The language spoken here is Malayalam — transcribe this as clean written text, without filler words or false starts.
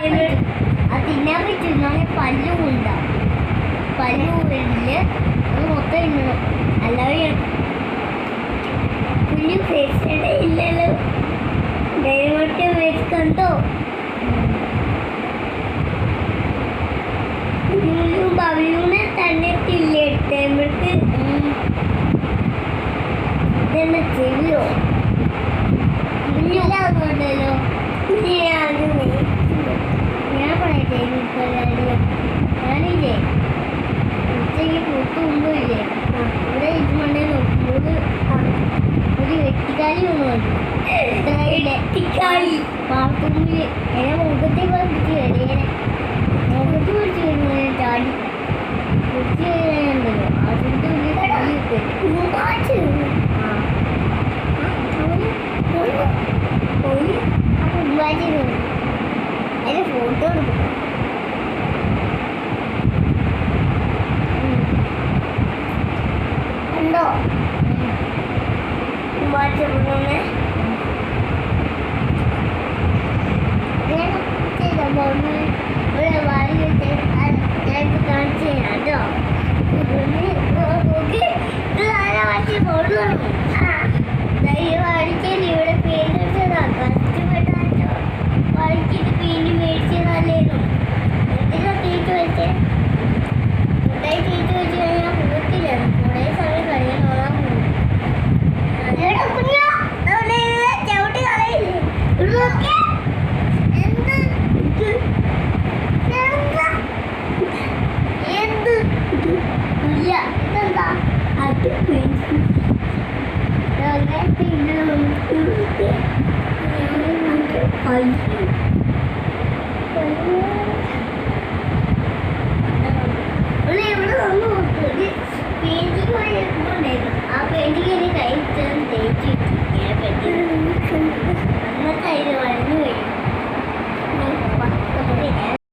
അത് തിന്നാൻ പറ്റുന്ന പല്ലും ഉണ്ടാവും. പല്ല് വരില്ല, അത് മൊത്തം തിന്നണം. അല്ലാതെ കുഞ്ഞു പേടിച്ചിട്ടേ ഇല്ലല്ലോ. ദൈവത്തെ പേടിക്കണ്ടോ? കുഞ്ഞും ബബിലൂനെ തന്നിട്ടില്ലേ ടൈമിക്ക് ഇതെന്നെ ചെവിയോ കുഞ്ഞില്ലാതുകൊണ്ടല്ലോ. ഞാൻ പറയട്ടെ, ഞാനില്ലേ ഉച്ചയ്ക്ക് പുറത്ത് മുമ്പില്ലേ ഇവിടെ ഇരിക്കുമ്പോണ്ടേ നോക്കുമ്പോൾ ഒരു വെട്ടിക്കാലി ഒന്നുമല്ല. ബാത്റൂമിൽ എന്നെ മുഖത്തെ പിടിച്ച് വരേനെ മുഖത്ത് പിടിച്ച് വരുമ്പോൾ ചാടി പിടിച്ച് കഴിഞ്ഞുണ്ടല്ലോ അതിൻ്റെ ഉള്ളിൽ അതിന്റെ ഫോട്ടോ എടുക്കും. ഉണ്ടോ ഉമ്മാച്ചനെ ഒരു വാരി വെച്ച് ഞാൻ കാണിച്ചു തരാം കേട്ടോ. വായിക്കാൻ ഇവിടെ പേരിട്ടതാ കഷ്ടപ്പെട്ടോ. വായിച്ചിട്ട് പിന്നെ മേടിച്ചതല്ലേന്നു. എന്തിനാ തീറ്റ് വെച്ചേ? മുട്ടായി തീറ്റ് വെച്ച് കഴിഞ്ഞാൽ പോകത്തില്ല. കുറേ സമയം കഴിയാനോളാൻ പോകും. ചവിട്ടി കളയില്ലേ? എന്ത് ഇല്ല ഇതെന്താ അത് ഇവിടെ വന്നു